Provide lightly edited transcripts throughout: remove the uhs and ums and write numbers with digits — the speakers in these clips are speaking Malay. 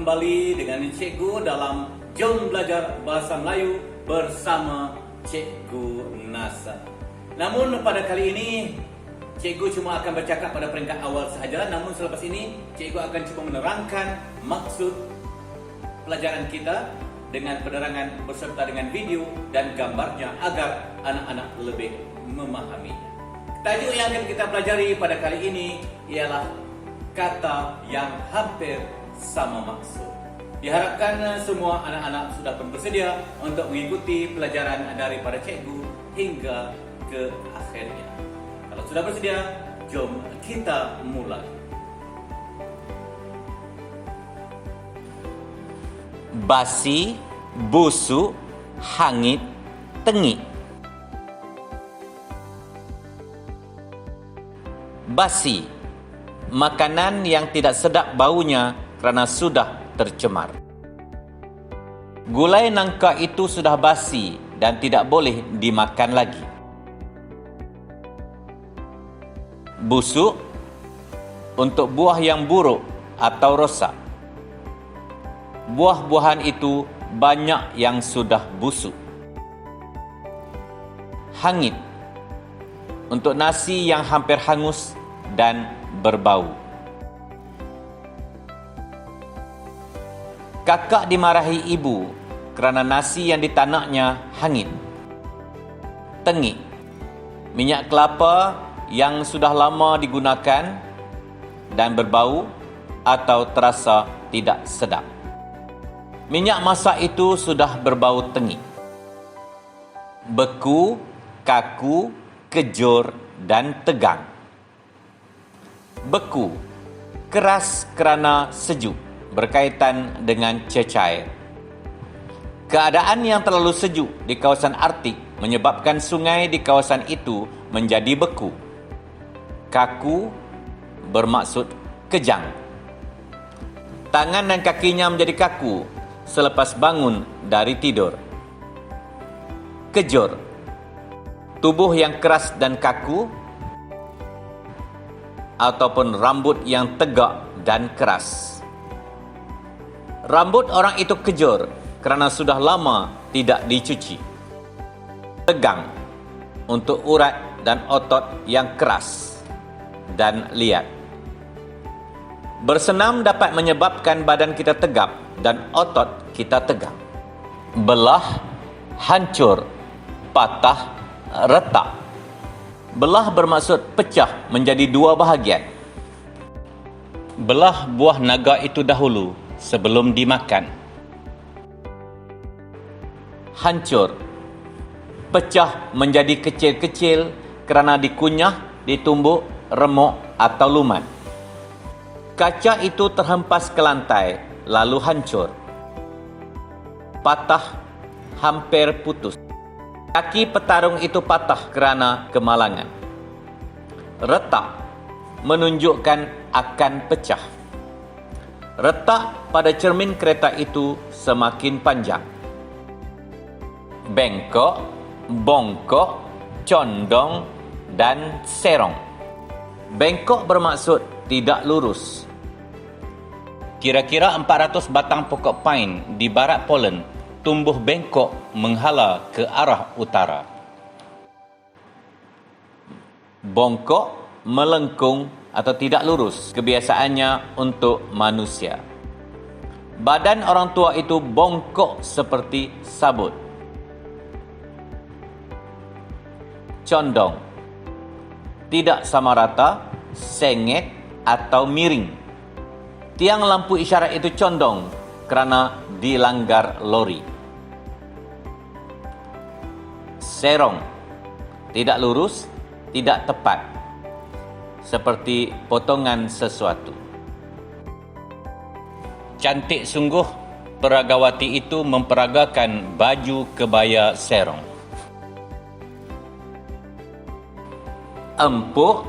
kembali dengan Cikgu dalam Jom Belajar Bahasa Melayu bersama Cikgu Nasa. Namun pada kali ini Cikgu cuma akan bercakap pada peringkat awal sahaja. Namun selepas ini Cikgu akan cuba menerangkan maksud pelajaran kita dengan penerangan beserta dengan video dan gambarnya agar anak-anak lebih memahami. Tajuk yang akan kita pelajari pada kali ini ialah kata yang hampir sama maksud. Diharapkan semua anak-anak sudah pun bersedia untuk mengikuti pelajaran daripada cikgu hingga ke akhirnya. Kalau sudah bersedia, jom kita mulai. Basi, busuk, hangit, tengik. Basi, makanan yang tidak sedap baunya kerana sudah tercemar. Gulai nangka itu sudah basi dan tidak boleh dimakan lagi. Busuk, untuk buah yang buruk atau rosak. Buah-buahan itu banyak yang sudah busuk. Hangit, untuk nasi yang hampir hangus dan berbau. Kakak dimarahi ibu kerana nasi yang ditanaknya hangit. Tengik, minyak kelapa yang sudah lama digunakan dan berbau atau terasa tidak sedap. Minyak masak itu sudah berbau tengik. Beku, kaku, kejur dan tegang. Beku, keras kerana sejuk, berkaitan dengan cecair. Keadaan yang terlalu sejuk di kawasan Arktik menyebabkan sungai di kawasan itu menjadi beku. Kaku bermaksud kejang. Tangan dan kakinya menjadi kaku selepas bangun dari tidur. Kejur, tubuh yang keras dan kaku, ataupun rambut yang tegak dan keras. Rambut orang itu kejur kerana sudah lama tidak dicuci. Tegang, untuk urat dan otot yang keras dan liat. Bersenam dapat menyebabkan badan kita tegap dan otot kita tegang. Belah, hancur, patah, retak. Belah bermaksud pecah menjadi dua bahagian. Belah buah naga itu dahulu sebelum dimakan. Hancur, pecah menjadi kecil-kecil kerana dikunyah, ditumbuk, remuk atau lumat. Kaca itu terhempas ke lantai lalu hancur. Patah, hampir putus. Kaki petarung itu patah kerana kemalangan. Retak, menunjukkan akan pecah. Retak pada cermin kereta itu semakin panjang. Bengkok, bongkok, condong dan serong. Bengkok bermaksud tidak lurus. Kira-kira 400 batang pokok pine di barat Poland tumbuh bengkok menghala ke arah utara. Bongkok, melengkung atau tidak lurus, kebiasaannya untuk manusia. Badan orang tua itu bongkok seperti sabut. Condong, tidak sama rata, sengit atau miring. Tiang lampu isyarat itu condong kerana dilanggar lori. Serong, tidak lurus, tidak tepat, seperti potongan sesuatu. Cantik sungguh peragawati itu memperagakan baju kebaya serong. Empuk,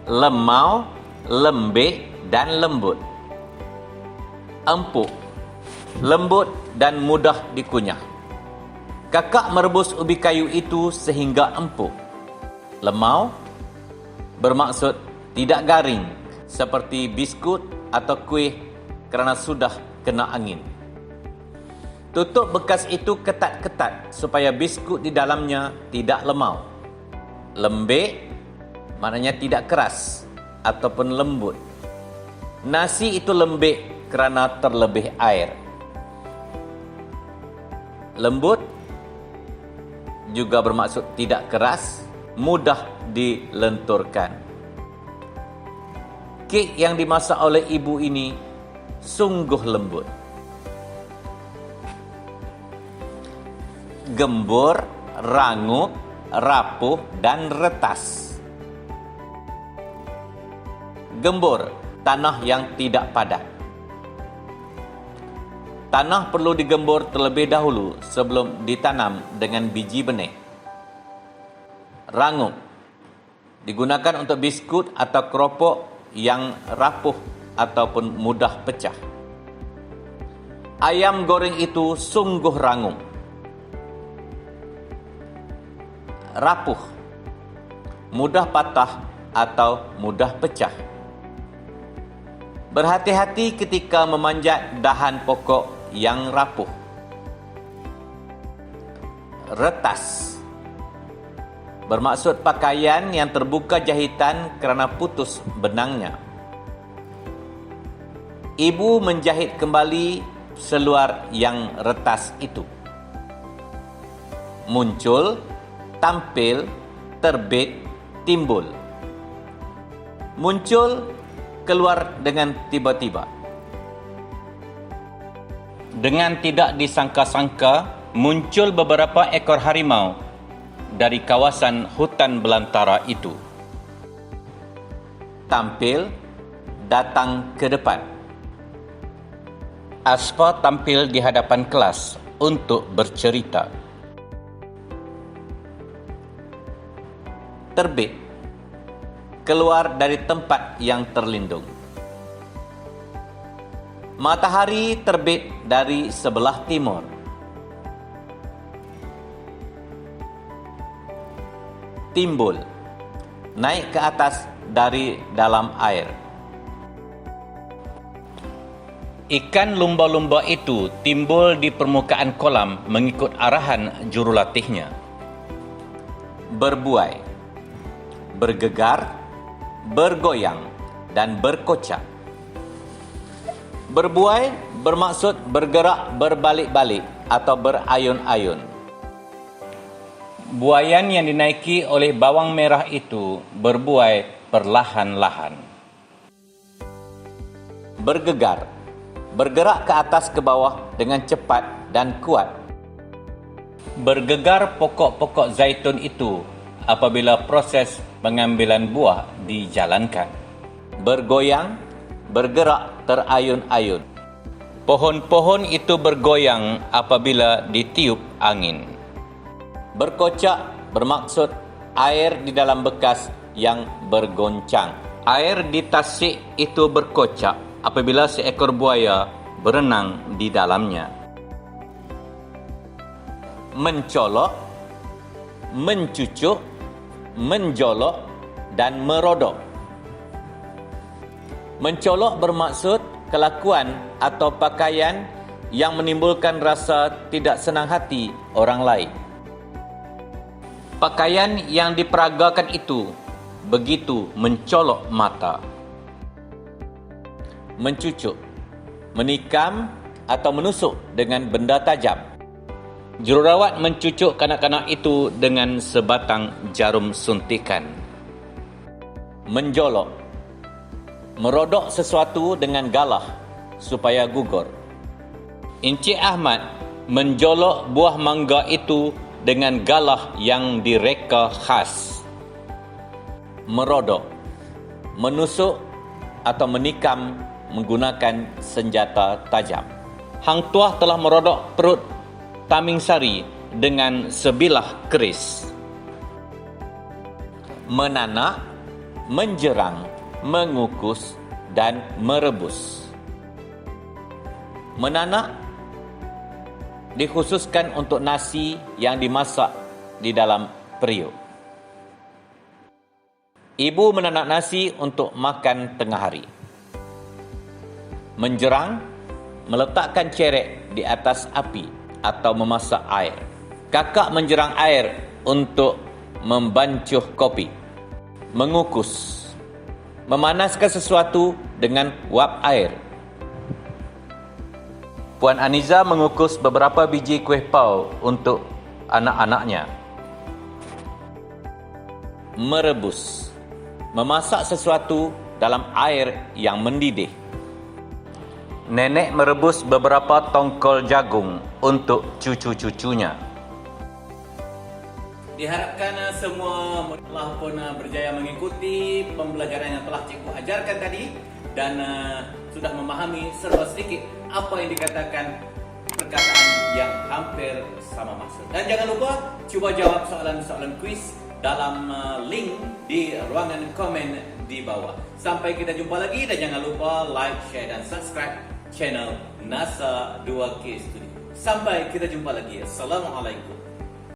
lemau, lembek dan lembut. Empuk, lembut dan mudah dikunyah. Kakak merebus ubi kayu itu sehingga empuk. Lemau bermaksud tidak garing, seperti biskut atau kuih kerana sudah kena angin. Tutup bekas itu ketat-ketat supaya biskut di dalamnya tidak lemau. Lembek maknanya tidak keras ataupun lembut. Nasi itu lembek kerana terlebih air. Lembut juga bermaksud tidak keras, mudah dilenturkan. Kek yang dimasak oleh ibu ini sungguh lembut. Gembur, rangup, rapuh dan retas. Gembur, tanah yang tidak padat. Tanah perlu digembur terlebih dahulu sebelum ditanam dengan biji benih. Rangup, digunakan untuk biskut atau keropok yang rapuh ataupun mudah pecah. Ayam goreng itu sungguh rangup. Rapuh, mudah patah atau mudah pecah. Berhati-hati ketika memanjat dahan pokok yang rapuh. Retas, bermaksud pakaian yang terbuka jahitan kerana putus benangnya. Ibu menjahit kembali seluar yang retas itu. Muncul, tampil, terbit, timbul. Muncul, keluar dengan tiba-tiba. Dengan tidak disangka-sangka, muncul beberapa ekor harimau dari kawasan hutan belantara itu. Tampil, datang ke depan. Aspa tampil di hadapan kelas untuk bercerita. Terbit, keluar dari tempat yang terlindung. Matahari terbit dari sebelah timur. Timbul, naik ke atas dari dalam air. Ikan lumba-lumba itu timbul di permukaan kolam mengikut arahan jurulatihnya. Berbuai, bergegar, bergoyang, dan berkocak. Berbuai bermaksud bergerak berbalik-balik atau berayun-ayun. Buaian yang dinaiki oleh bawang merah itu berbuai perlahan-lahan. Bergegar, bergerak ke atas ke bawah dengan cepat dan kuat. Bergegar pokok-pokok zaitun itu apabila proses pengambilan buah dijalankan. Bergoyang, bergerak terayun-ayun. Pohon-pohon itu bergoyang apabila ditiup angin. Berkocak bermaksud air di dalam bekas yang bergoncang. Air di tasik itu berkocak apabila seekor buaya berenang di dalamnya. Mencolok, mencucuk, menjolok, dan merodok. Mencolok bermaksud kelakuan atau pakaian yang menimbulkan rasa tidak senang hati orang lain. Pakaian yang diperagakan itu begitu mencolok mata. Mencucuk, menikam atau menusuk dengan benda tajam. Jururawat mencucuk kanak-kanak itu dengan sebatang jarum suntikan. Menjolok, merodok sesuatu dengan galah supaya gugur. Encik Ahmad menjolok buah mangga itu dengan galah yang direka khas. Merodok, menusuk atau menikam menggunakan senjata tajam. Hang Tuah telah merodok perut Taming Sari dengan sebilah keris. Menanak, menjerang, mengukus, dan merebus. Menanak dikhususkan untuk nasi yang dimasak di dalam periuk. Ibu menanak nasi untuk makan tengah hari. Menjerang, meletakkan cerek di atas api atau memasak air. Kakak menjerang air untuk membancuh kopi. Mengukus, memanaskan sesuatu dengan wap air. Puan Aniza mengukus beberapa biji kuih pau untuk anak-anaknya. Merebus, memasak sesuatu dalam air yang mendidih. Nenek merebus beberapa tongkol jagung untuk cucu-cucunya. Diharapkan semua telah pun berjaya mengikuti pembelajaran yang telah cikgu ajarkan tadi dan sudah memahami serba sedikit apa yang dikatakan perkataan yang hampir sama maksud. Dan jangan lupa cuba jawab soalan-soalan kuis dalam link di ruangan komen di bawah. Sampai kita jumpa lagi dan jangan lupa like, share dan subscribe channel NASA 2K Studio. Sampai kita jumpa lagi. Assalamualaikum.